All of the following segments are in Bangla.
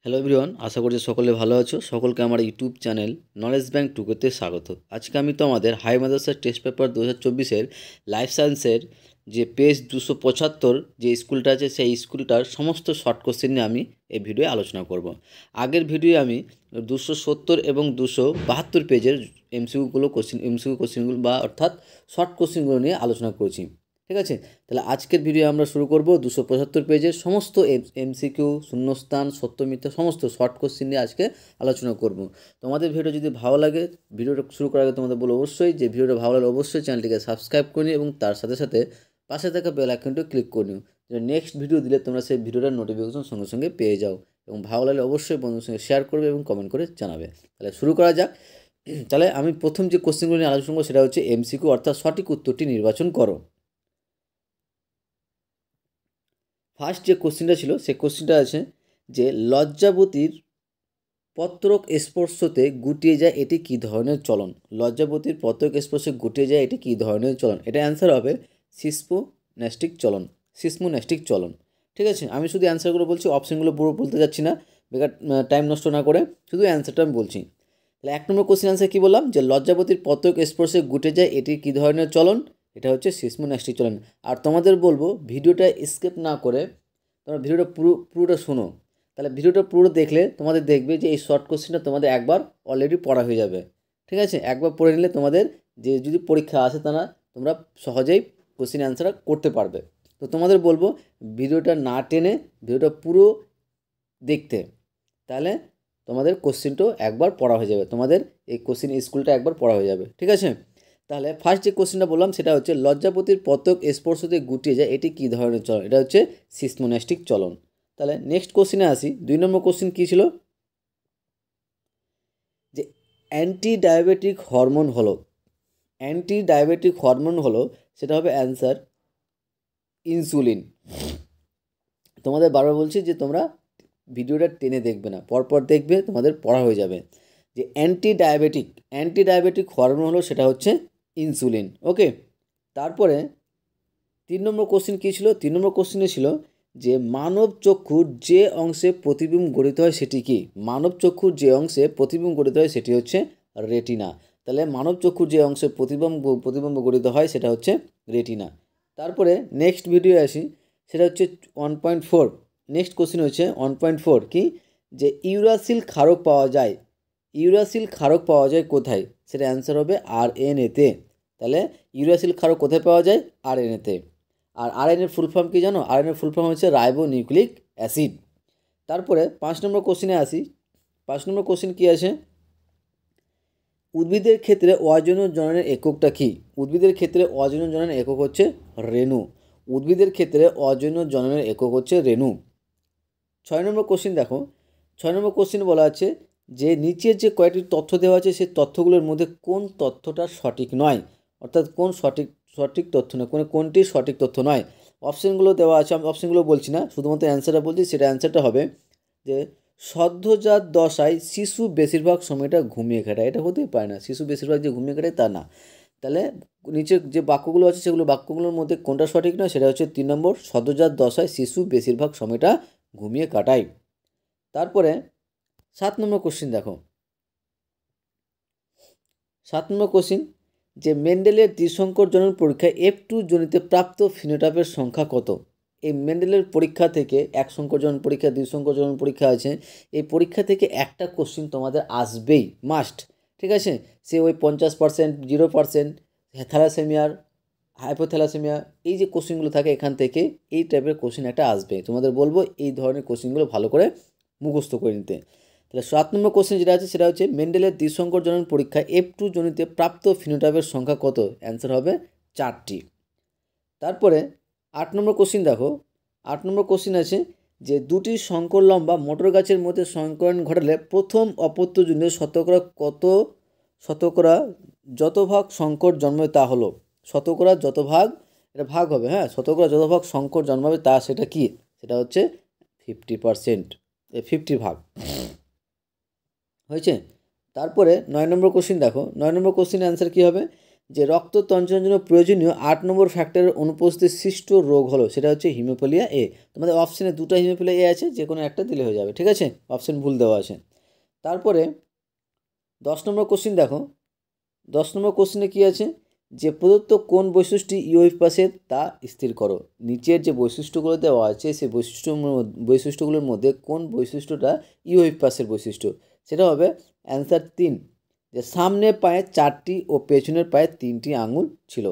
হ্যালো এভরিওয়ান, আশা করছি সকলে ভালো আছো। সকলকে আমার ইউটিউব চ্যানেল নলেজ ব্যাংক টুকুতে স্বাগত। আজকে আমি তোমাদের হাই মাদ্রাসার টেস্ট পেপার 2024-এর লাইফ সায়েন্সের যে পেজ 275 যে স্কুলটা আছে সেই স্কুলটার সমস্ত শর্ট কোশ্চেন নিয়ে আমি এই ভিডিওয়ে আলোচনা করব। আগের ভিডিওয়ে আমি 270 এবং 272 পেজের এমসিকিউ কোশ্চেনগুলো বা অর্থাৎ শর্ট কোশ্চেনগুলো নিয়ে আলোচনা করেছি। ঠিক আছে, তাহলে আজকের ভিডিও আমরা শুরু করব 275 পেজের সমস্ত এমসিকিউ, শূন্যস্থান, সত্য মিথ্যা সমস্ত শর্ট কোশ্চেন নিয়ে আজকে আলোচনা করব। তোমাদের ভিডিও যদি ভালো লাগে, ভিডিওটা শুরু করার আগে তোমাদের বলো অবশ্যই যে ভিডিওটা ভালো লাগলে অবশ্যই চ্যানেলটিকে সাবস্ক্রাইব করে নিও এবং তার সাথে সাথে পাশে থাকা বেল আইকনটিও ক্লিক করে নিও, যে নেক্সট ভিডিও দিলে তোমরা সেই ভিডিওটার নোটিফিকেশন সঙ্গে সঙ্গে পেয়ে যাও। এবং ভালো লাগলে অবশ্যই বন্ধুদের সঙ্গে শেয়ার করবে এবং কমেন্ট করে জানাবে। তাহলে শুরু করা যাক। তাহলে আমি প্রথম যে কোশ্চেনগুলো নিয়ে আলোচনা করবো সেটা হচ্ছে এমসিকিউ, অর্থাৎ সঠিক উত্তরটি নির্বাচন করো। ফার্স্ট যে কোশ্চেনটা ছিল সেই কোশ্চেনটা আছে যে লজ্জাবতীর পত্রক স্পর্শতে গুটিয়ে যায় এটি কী ধরনের চলন। লজ্জাবতীর পত্রক স্পর্শে গুটিয়ে যায় এটি কী ধরনের চলন। এটা অ্যান্সার হবে সিসমোন্যাস্টিক চলন। সিসমোন্যাস্টিক চলন। ঠিক আছে, আমি শুধু অ্যান্সারগুলো বলছি, অপশানগুলো পুরো বলতে যাচ্ছি না, বেকার টাইম নষ্ট না করে শুধু অ্যান্সারটা আমি বলছি। তাহলে এক নম্বর কোশ্চেন অ্যান্সার কী বললাম, যে লজ্জাবতীর পত্রক স্পর্শে গুটে যায় এটি কী ধরনের চলন। এটা হচ্ছে সিসমোন্যাস্টিক চলন। আর তোমাদের বলবো ভিডিওটা স্কিপ না করে তোমরা ভিডিওটা পুরোটা শোনো। তাহলে ভিডিওটা পুরো দেখলে তোমাদের দেখবে যে এই শর্ট কোশ্চেনটা তোমাদের একবার অলরেডি পড়া হয়ে যাবে। ঠিক আছে, একবার পড়ে নিলে তোমাদের যে যদি পরীক্ষা আসে তোমরা সহজেই কোশ্চেন অ্যান্সার করতে পারবে। তো তোমাদের বলবো ভিডিওটা না টেনে ভিডিওটা পুরো দেখতে, তাহলে তোমাদের কোশ্চেনটাও একবার পড়া হয়ে যাবে, তোমাদের এই কোশ্চেন স্কুলটা একবার পড়া হয়ে যাবে। ঠিক আছে, তাহলে ফার্স্ট যে কোশ্চেনটা বললাম সেটা হচ্ছে লজ্জাপতির পতক স্পর্শতে গুটিয়ে যায় এটি কী ধরনের চলন। এটা হচ্ছে সিসমোন্যাস্টিক চলন। তাহলে নেক্সট কোশ্চেনে আসি। 2 নম্বর কোশ্চেন কী ছিল, যে অ্যান্টি ডায়াবেটিক হরমোন হলো, অ্যান্টি ডায়াবেটিক হরমোন হলো সেটা হবে অ্যান্সার ইনসুলিন। তোমাদের বারবার বলছি যে তোমরা ভিডিওটা টেনে দেখবে না, পরপর দেখবে, তোমাদের পড়া হয়ে যাবে। যে অ্যান্টি ডায়াবেটিক হরমোন হলো সেটা হচ্ছে ইনসুলিন। ওকে, তারপরে 3 নম্বর কোশ্চেন কী ছিল, 3 নম্বর কোশ্চেনে ছিল যে মানব চক্ষুর যে অংশে প্রতিবিম্ব গঠিত হয় সেটি কি। মানব চক্ষুর যে অংশে প্রতিবিম্ব গঠিত হয় সেটি হচ্ছে রেটিনা। তাহলে মানব চক্ষুর যে অংশে প্রতিবিম্ব গঠিত হয় সেটা হচ্ছে রেটিনা। তারপরে নেক্সট ভিডিও আসি, সেটা হচ্ছে 1.4। নেক্সট কোশ্চেন হচ্ছে 1.4 কি, যে ইউরাসিল ক্ষারক পাওয়া যায়, ইউরাসিল ক্ষারক পাওয়া যায় কোথায়। সেটা অ্যান্সার হবে আরএনএতে। তাহলে ইউরাসিল ক্ষারক কোথায় পাওয়া যায়, আরএনএতে। আর আরএনএর ফুল ফর্ম কী জানো, আরএনএর ফুল ফর্ম হচ্ছে রাইবো নিউক্লিক অ্যাসিড। তারপরে 5 নম্বর কোশ্চেনে আসি। 5 নম্বর কোশ্চেন কী আছে, উদ্ভিদের ক্ষেত্রে অজৈব জননের এককটা কী। উদ্ভিদের ক্ষেত্রে অজৈব জননের একক হচ্ছে রেণু। উদ্ভিদের ক্ষেত্রে অজৈব জননের একক হচ্ছে রেণু। 6 নম্বর কোশ্চেন দেখো, 6 নম্বর কোশ্চেন বলা আছে যে নিচের যে কয়েকটি তথ্য দেওয়া আছে সেই তথ্যগুলোর মধ্যে কোন তথ্যটা সঠিক নয়, অর্থাৎ কোন সঠিক তথ্য নয়, কোনটি সঠিক তথ্য নয়। অপশানগুলো দেওয়া আছে, আমি অপশানগুলো বলছি না, শুধুমাত্র অ্যান্সারটা বলছি। সেটা অ্যান্সারটা হবে যে সদ্যজাত দশায় শিশু বেশিরভাগ সময়টা ঘুমিয়ে কাটায়। এটা হতেই পারে না, শিশু বেশিরভাগ যে ঘুমিয়ে কাটায় তা না। তাহলে নিচের যে বাক্যগুলো আছে সেগুলো বাক্যগুলোর মধ্যে কোনটা সঠিক নয়, সেটা হচ্ছে 3 নম্বর, সদ্যজাত দশায় শিশু বেশিরভাগ সময়টা ঘুমিয়ে কাটায়। তারপরে 7 নম্বর কোশ্চেন দেখো, 7 নম্বর কোশ্চেন যে মেন্ডেলের দ্বিসংকর জনন পরীক্ষায় F2 জনিতে প্রাপ্ত ফিনোটাইপের সংখ্যা কত। এই মেন্ডেলের পরীক্ষা থেকে, এক সংকর জনন পরীক্ষা, দ্বিসংকর জনন পরীক্ষা আছে, এই পরীক্ষা থেকে একটা কোশ্চেন তোমাদের আসবেই, মাস্ট। ঠিক আছে, সে ওই 50%, 0%, থ্যালাসেমিয়ার, হাইপোথ্যালাসেমিয়া, এই যে কোশ্চেনগুলো থাকে এখান থেকে এই টাইপের কোশ্চেন একটা আসবে। তোমাদের বলবো এই ধরনের কোশ্চেনগুলো ভালো করে মুখস্থ করে নিতে। তাহলে 7 নম্বর কোশ্চেন যেটা আছে সেটা হচ্ছে মেন্ডেলের দ্বিসংকর জনন পরীক্ষায় F2 জনিতে প্রাপ্ত ফিনোটাইপের সংখ্যা কত। অ্যান্সার হবে 4টি। তারপরে 8 নম্বর কোশ্চেন দেখো, 8 নম্বর কোশ্চেন আছে যে দুটি শঙ্কর লম্বা মোটর গাছের মধ্যে সংকরণ ঘটালে প্রথম অপত্যজনিত শতকরা যত ভাগ শঙ্কর জন্মাবে তা হলো। শতকরা যত ভাগ, এটা ভাগ হবে, হ্যাঁ, শতকরা যত ভাগ শঙ্কর জন্মাবে তা সেটা কি, সেটা হচ্ছে 50%, 50 ভাগ হয়েছে। তারপরে 9 নম্বর কোশ্চেন দেখো, 9 নম্বর কোশ্চেনের অ্যান্সার কী হবে, যে রক্ত তঞ্চনের জন্য প্রয়োজনীয় 8 নম্বর ফ্যাক্টরের অনুপস্থিতি সৃষ্ট রোগ হলো, সেটা হচ্ছে হিমোফিলিয়া এ। তোমাদের অপশানে দুটো হিমোফিলিয়া এ আছে, যে কোনো একটা দিলে হয়ে যাবে, ঠিক আছে, অপশান ভুল দেওয়া আছে। তারপরে 10 নম্বর কোশ্চিন দেখো, 10 নম্বর কোশ্চিনে কী আছে, যে প্রদত্ত কোন বৈশিষ্ট্যটি ইউইপাসের তা স্থির করো। নিচের যে বৈশিষ্ট্যগুলো দেওয়া আছে সেই বৈশিষ্ট্যগুলোর মধ্যে কোন বৈশিষ্ট্যটা ইউইপাসের বৈশিষ্ট্য, সেটা হবে অ্যান্সার 3, যে সামনের পায়ে 4টি ও পেছনের পায়ে 3টি আঙুল ছিল।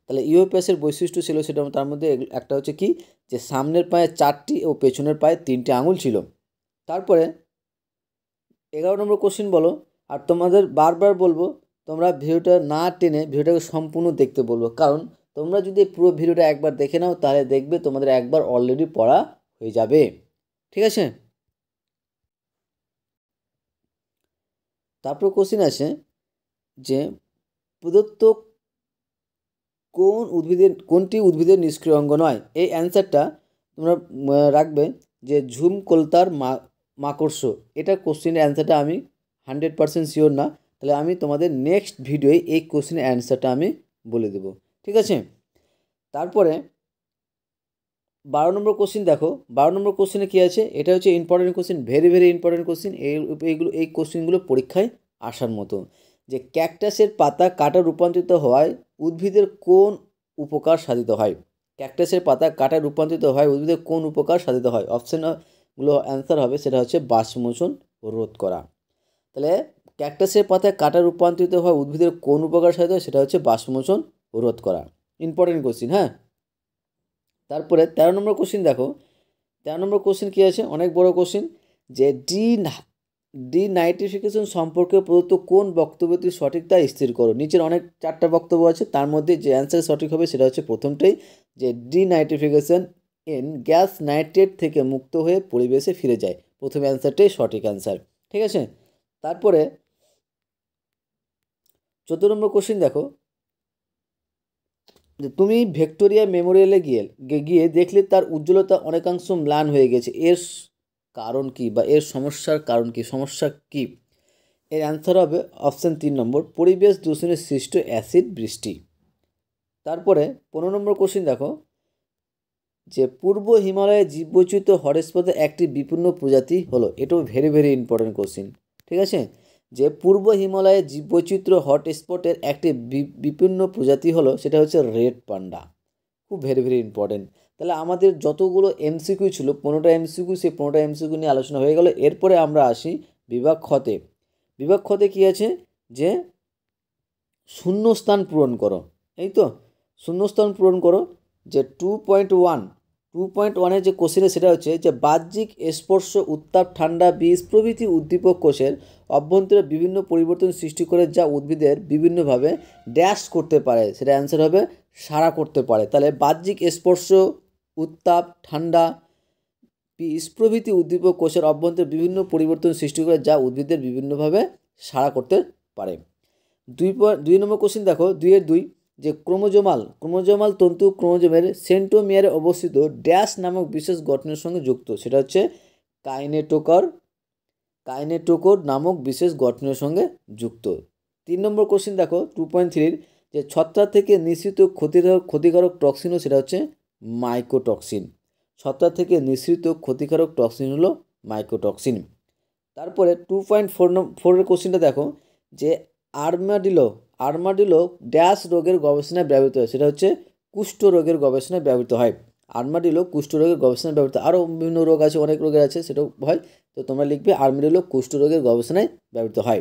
তাহলে ইউইপাসের বৈশিষ্ট্য ছিল সেটা, তার মধ্যে একটা হচ্ছে কি, যে সামনের পায়ে 4টি ও পেছনের পায়ে 3টি আঙুল ছিল। তারপরে 11 নম্বর কোশ্চিন বলো, আর তোমাদের বারবার বলবো তোমরা ভিডিওটা না টেনে ভিডিওটাকে সম্পূর্ণ দেখতে বলবো, কারণ তোমরা যদি পুরো ভিডিওটা একবার দেখে নাও তাহলে দেখবে তোমাদের একবার অলরেডি পড়া হয়ে যাবে, ঠিক আছে। তারপর কোশ্চিন আছে যে প্রদত্ত কোনটি উদ্ভিদের নিষ্ক্রিয় অঙ্গ নয়। এই অ্যান্সারটা তোমরা রাখবে যে ঝুম কলতার মাকড়স। এটা কোশ্চিনের অ্যান্সারটা আমি 100% শিওর না, তাহলে আমি তোমাদের নেক্সট ভিডিওয়ে এই কোশ্চিনের অ্যান্সারটা আমি বলে দেবো, ঠিক আছে। তারপরে 12 নম্বর কোশ্চিন দেখো, 12 নম্বর কোশ্চিনে কী আছে, এটা হচ্ছে important question, very very important question. এই কোশ্চিনগুলো পরীক্ষায় আসার মতো, যে ক্যাকটাসের পাতা কাটা রূপান্তরিত হওয়ায় উদ্ভিদের কোন উপকার সাধিত হয়। ক্যাকটাসের পাতা কাটা রূপান্তরিত হয় উদ্ভিদের কোন উপকার সাধিত হয়, অপশানগুলো অ্যান্সার হবে সেটা হচ্ছে বাষ্পমোচন রোধ করা। তাহলে ক্যাকটাসের পাতায় কাটা রূপান্তরিত হওয়া উদ্ভিদের কোন উপকার সাধিত হয়, সেটা হচ্ছে বাষ্পমোচন রোধ করা। ইম্পর্টেন্ট কোশ্চিন, হ্যাঁ। তারপরে 13 নম্বর কোশ্চিন দেখো, 13 নম্বর কোশ্চিন কী আছে, অনেক বড় কোশ্চিন, যে ডিনাইট্রিফিকেশন সম্পর্কে প্রদত্ত কোন বক্তব্যটি সঠিক তা স্থির করো। নিচের অনেক 4টা বক্তব্য আছে, তার মধ্যে যে অ্যান্সার সঠিক হবে সেটা হচ্ছে প্রথমটাই, যে ডিনাইট্রিফিকেশন গ্যাস নাইট্রেট থেকে মুক্ত হয়ে পরিবেশে ফিরে যায়। প্রথম অ্যান্সারটাই সঠিক অ্যান্সার, ঠিক আছে। তারপরে 14 নম্বর কোশ্চিন দেখো, যে তুমি ভিক্টোরিয়া মেমোরিয়ালে গিয়ে দেখলে তার উজ্জ্বলতা অনেকাংশ ম্লান হয়ে গেছে, এর কারণ কি, বা এর সমস্যার কারণ কি, সমস্যা কি। এর অ্যান্সার হবে অপশান 3 নম্বর, পরিবেশ দূষণের সৃষ্ট অ্যাসিড বৃষ্টি। তারপরে 15 নম্বর কোশ্চিন দেখো, যে পূর্ব হিমালয়ের জীববৈচিত্র্য হটস্পটের একটি বিপন্ন প্রজাতি হলো। এটাও ভেরি ভেরি ইম্পর্টেন্ট কোশ্চিন, ঠিক আছে। যে পূর্ব হিমালয়ের জীববৈচিত্র্য হটস্পটের একটি বিপন্ন প্রজাতি হলো, সেটা হচ্ছে রেড পান্ডা। খুব ভেরি ভেরি ইম্পর্টেন্ট। তাহলে আমাদের যতগুলো এমসিকিউ ছিল 15টা এমসিকিউ, সেই 15টা এমসিকিউ নিয়ে আলোচনা হয়ে গেল। এরপরে আমরা আসি বিভাগ খতে। বিভাগ খতে কী আছে, যে শূন্যস্থান পূরণ করো, এই তো শূন্যস্থান পূরণ করো। যে 2.1 যে কোশ্চেনে সেটা হচ্ছে, যে বাহ্যিক স্পর্শ উত্তাপ ঠান্ডা বীজ প্রভৃতি উদ্দীপক কোষের অভ্যন্তরে বিভিন্ন পরিবর্তন সৃষ্টি করে যা উদ্ভিদের বিভিন্নভাবে ড্যাশ করতে পারে, সেটা অ্যান্সার হবে সাড়া করতে পারে। তাহলে বাহ্যিক স্পর্শ উত্তাপ ঠান্ডা বীজ প্রভৃতি উদ্দীপক কোষের অভ্যন্তরে বিভিন্ন পরিবর্তন সৃষ্টি করে যা উদ্ভিদের বিভিন্নভাবে সাড়া করতে পারে। 2 নম্বর কোশ্চিন দেখো, 2-2, যে ক্রোমোজোমাল তন্তু ক্রোমোজোমের সেন্ট্রোমিয়ারে অবস্থিত ড্যাশ নামক বিশেষ গঠনের সঙ্গে যুক্ত, সেটা হচ্ছে কাইনেটোকোর নামক বিশেষ গঠনের সঙ্গে যুক্ত। 3 নম্বর কোশ্চিন দেখো 2.3, যে ছত্রাক থেকে নিঃসৃত ক্ষতিকারক টক্সিনও, সেটা হচ্ছে মাইকোটক্সিন। ছত্রাক থেকে নিঃসৃত ক্ষতিকারক টক্সিন হলো মাইকোটক্সিন। তারপরে 2.4 কোশ্চিনটা দেখো, যে আর্মাডিলো ড্যাশ রোগের গবেষণায় ব্যবহৃত হয়, সেটা হচ্ছে কুষ্ঠ রোগের গবেষণায় ব্যবহৃত হয়। আর্মাডিলো কুষ্ঠ রোগের গবেষণায় ব্যবহৃত, আরও বিভিন্ন রোগ আছে, অনেক রোগের আছে, সেটাও হয়, তো তোমরা লিখবে আর্মাডিলো কুষ্ঠ রোগের গবেষণায় ব্যবহৃত হয়।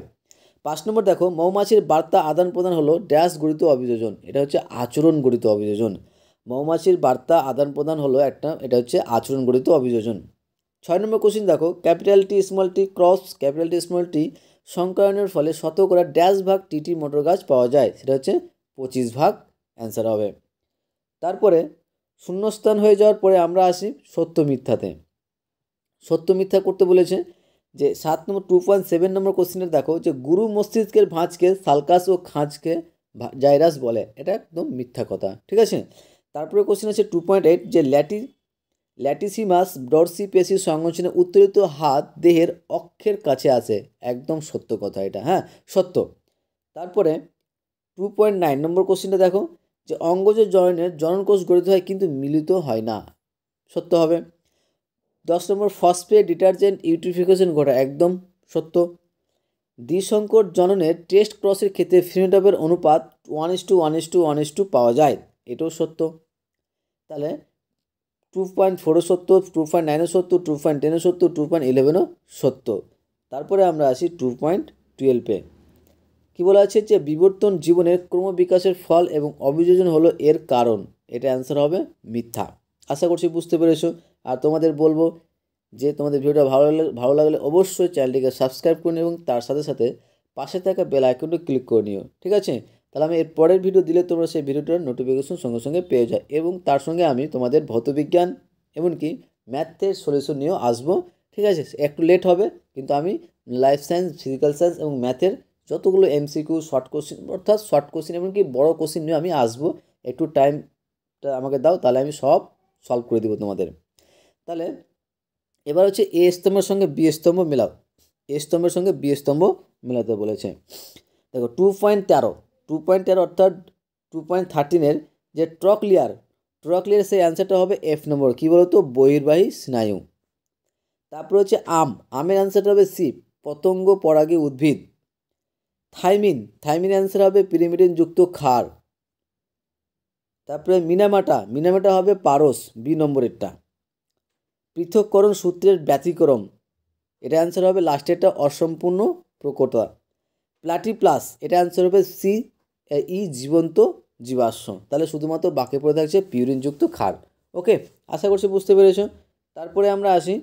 5 নম্বর দেখো, মৌমাছির বার্তা আদান প্রদান হলো ড্যাশ গঠিত অভিযোজন, এটা হচ্ছে আচরণ গঠিত অভিযোজন। মৌমাছির বার্তা আদান প্রদান হলো এটা হচ্ছে আচরণ গঠিত অভিযোজন। 6 নম্বর কোশ্চিন দেখো, capital T small T cross capital T small T সংকরণের ফলে শতকরা ড্যাশ ভাগ টিটি মোটর গাছ পাওয়া যায়, সেটা হচ্ছে 25 ভাগ অ্যান্সার হবে। তারপরে শূন্যস্থান হয়ে যাওয়ার পরে আমরা আসি সত্য মিথ্যাতে। সত্য মিথ্যা করতে বলেছে, যে 2.7 নম্বর কোশ্চিনের দেখো, যে গুরু মস্তিষ্কের ভাঁজকে সালকাস ও খাঁজকে জাইরাস বলে, এটা একদম মিথ্যা কথা, ঠিক আছে। তারপরে কোশ্চিন আছে 2.8, যে ল্যাটিসিমাস ডরসি পেশির সংযোজনে উত্তোলিত হাত দেহের অক্ষের কাছে আসে, একদম সত্য কথা এটা, হ্যাঁ সত্য। তারপরে 2.9 নম্বর কোশ্চেনটা দেখো, যে অঙ্গজ জননের জননকোষ গঠিত হয় কিন্তু মিলিত হয় না, সত্য হবে। 10 নম্বর ফসফেট ডিটারজেন্ট ইউট্রিফিকেশন ঘটায়, একদম সত্য। দ্বিসংকর জননের টেস্ট ক্রসের ক্ষেত্রে ফিনোটাইপের অনুপাত 1:1:1:2 পাওয়া যায়, এটাও সত্য। তাহলে 2.4 সত্য, 2.9 সত্য, 2.10 সত্য, 2.11 সত্য। তারপরে আমরা আসি 2.12-এ। কী বলা আছে, যে বিবর্তন জীবনের ক্রমবিকাশের ফল এবং অভিযোজন হলো এর কারণ, এটা অ্যান্সার হবে মিথ্যা। আশা করছি বুঝতে পেরেছো। আর তোমাদের বলবো যে তোমাদের ভিডিওটা ভালো লাগলে অবশ্যই চ্যানেলটিকে সাবস্ক্রাইব করে নিও এবং তার সাথে সাথে পাশে থাকা বেল আইকনটা ক্লিক করে নিও, ঠিক আছে? তাহলে আমি এর পরের ভিডিও দিলে তোমরা সেই ভিডিওটার নোটিফিকেশন সঙ্গে সঙ্গে পেয়ে যায়, এবং তার সঙ্গে আমি তোমাদের ভৌতবিজ্ঞান এমনকি ম্যাথের সলিউশন নিয়েও আসবো, ঠিক আছে? একটু লেট হবে, কিন্তু আমি লাইফ সায়েন্স, ফিজিক্যাল সায়েন্স এবং ম্যাথের যতগুলো এমসিকিউ, শর্ট কোশ্চেন, অর্থাৎ শর্ট কোশ্চেন এমনকি বড় কোশ্চেন নিয়ে আমি আসবো। একটু টাইমটা আমাকে দাও, তাহলে আমি সব সলভ করে দেবো তোমাদের। তাহলে এবার হচ্ছে এ স্তম্ভের সঙ্গে বি স্তম্ভ মেলাও। এ স্তম্ভের সঙ্গে বি স্তম্ভ মেলাতে বলেছে। দেখো 2.13 অর্থাৎ 2.13-এর যে ট্রকলিয়ার সেই অ্যান্সারটা হবে এফ নম্বর, কী বলতো, বহির্বাহী স্নায়ু। তারপর হচ্ছে আমের অ্যান্সারটা হবে সি, পতঙ্গ পরাগী উদ্ভিদ। থাইমিন অ্যান্সার হবে পিরিমিডিন যুক্ত ক্ষার। তারপরে মিনামাটা হবে পারস, বি নম্বরেরটা। পৃথককরণ সূত্রের ব্যতিক্রম, এটা অ্যান্সার হবে লাস্টেরটা, অসম্পূর্ণ প্রকটতা। প্লাটিপ্লাস, এটা অ্যান্সার হবে সি, জীবন্ত জীবাশ্ম। তাহলে শুধুমাত্র বাকি পড়ে থাকছে পিউরিনযুক্ত ক্ষার। ওকে, আশা করছি বুঝতে পেরেছো। তারপরে আমরা আসি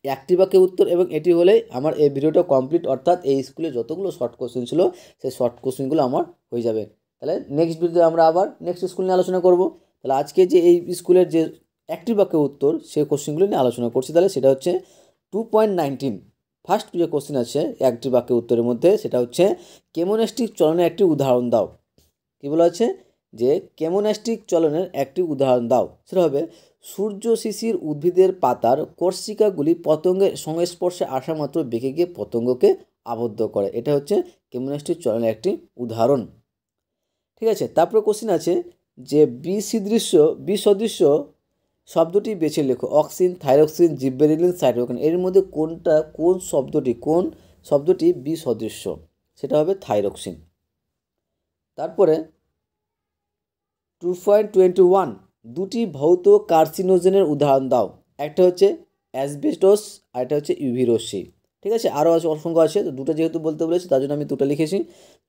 একটি বাক্যে উত্তর, এবং এটি হলেই আমার এই ভিডিওটা কমপ্লিট, অর্থাৎ এই স্কুলে যতগুলো শর্ট কোশ্চেন ছিল সেই শর্ট কোশ্চেনগুলো আমার হয়ে যাবে। তাহলে নেক্সট ভিডিওতে আমরা আবার নেক্সট স্কুল নিয়ে আলোচনা করব। তাহলে আজকে যে এই স্কুলের যে একটি বাক্যে উত্তর সেই কোশ্চেনগুলো নিয়ে আলোচনা করছি, তাহলে সেটা হচ্ছে 2.19। ফার্স্ট যে কোশ্চেন আছে একটি বাক্যে উত্তরের মধ্যে, সেটা হচ্ছে কেমোন্যাস্টিক চলনের একটি উদাহরণ দাও। কী বলা আছে, যে কেমোন্যাস্টিক চলনের একটি উদাহরণ দাও। সেটা হবে সূর্য শিশির উদ্ভিদের পাতার কর্ষিকাগুলি পতঙ্গের সংস্পর্শে আসা মাত্র বেঁকে গিয়ে পতঙ্গকে আবদ্ধ করে, এটা হচ্ছে কেমোন্যাস্টিক চলনের একটি উদাহরণ, ঠিক আছে? তারপরে কোশ্চেন আছে যে বিসদৃশ্য শব্দটি বেছে লেখো। অক্সিন, থাইরক্সিন, জিব্বেরেলিন, সাইটোকিন, এর মধ্যে কোন শব্দটি বিসদৃশ্য, সেটা হবে থাইরক্সিন। তারপরে 2.21 দুটি ভৌত কার্সিনোজেনের উদাহরণ দাও। একটা হচ্ছে অ্যাসবেস্টস আর একটা হচ্ছে ইউভি রশ্মি, ঠিক আছে? আরও আছে, অসংখ্য আছে, তো দুটো যেহেতু বলতে বলেছি তার জন্য আমি দুটো লিখেছি।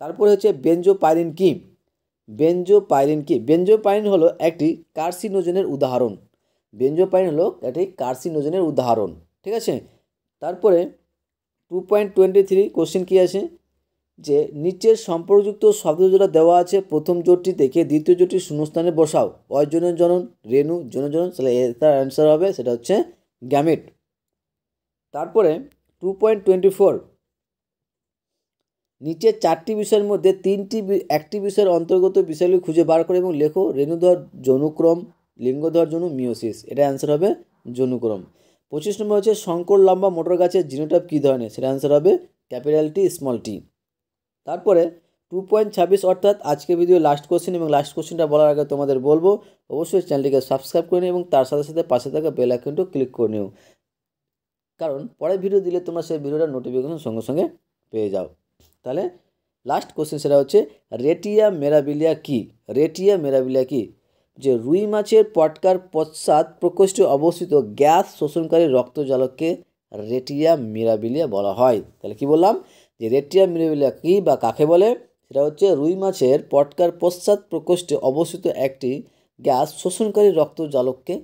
তারপরে হচ্ছে বেনজোপাইরিন কি? বেনজোপাইরিন হলো একটি কার্সিনোজেনের উদাহরণ। ঠিক আছে? তারপরে 2.23 কোশ্চেন কি আছে, যে নিচের সম্পর্কযুক্ত শব্দজোড়া দেওয়া আছে, প্রথম জোটটি থেকে দ্বিতীয় জোটটি শূন্যস্থানে বসাও। অজনন জনন, রেণু, জনজনন, তাহলে এটার অ্যান্সার হবে, সেটা হচ্ছে গ্যামেট। তারপরে 2.24 নিচের চারটি বিষয়ের মধ্যে একটি বিষয়ের অন্তর্গত বিষয়গুলি খুঁজে বার করে এবং লেখো। রেণুধর যৌনুক্রম, লিঙ্গধর যৌন, মিওসিস, এটা অ্যান্সার হবে যৌনুক্রম। 25 নম্বর হচ্ছে শঙ্কর লম্বা মোটর গাছের জিনোটাইপ কী ধরনের, সেটা অ্যান্সার হবে ক্যাপিটাল টি স্মল টি। তারপরে 2.26 অর্থাৎ আজকে ভিডিও লাস্ট কোশ্চেন, এবং লাস্ট কোশ্চেনটা বলার আগে তোমাদের বলবো অবশ্যই চ্যানেলটিকে সাবস্ক্রাইব করে নিও এবং তার সাথে সাথে পাশে থাকা বেল আইকনটাও ক্লিক করে নিও, কারণ পরের ভিডিও দিলে তোমরা সেই ভিডিওটার নোটিফিকেশন সঙ্গে সঙ্গে পেয়ে যাও। তাহলে লাস্ট কোশ্চেন সেটা হচ্ছে রেটিয়া মেরাবিলিয়া কি? যে রুই মাছের পটকার পশ্চাৎ প্রকোষ্ঠে অবস্থিত গ্যাস শোষণকারী রক্তজালককে রেটিয়া মিরাবিলিয়া বলা হয়। তাহলে কি বললাম, যে রেটিয়া মিরাবিলিয়া কি বা কাকে বলে, সেটা হচ্ছে রুই মাছের পটকার পশ্চাৎ প্রকোষ্ঠে অবস্থিত একটি গ্যাস শোষণকারী রক্তজালককে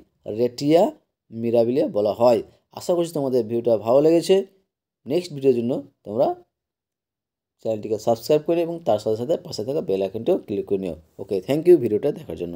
রেটিয়া মিরাবিলিয়া বলা হয়। আশা করছি তোমাদের ভিডিওটা ভালো লেগেছে। নেক্সট ভিডিওর জন্য তোমরা চ্যানেলটিকে সাবস্ক্রাইব করে এবং তার সাথে সাথে পাশে থাকা বেল আইকনটিও ক্লিক করে নিও। ওকে, থ্যাংক ইউ ভিডিওটা দেখার জন্য।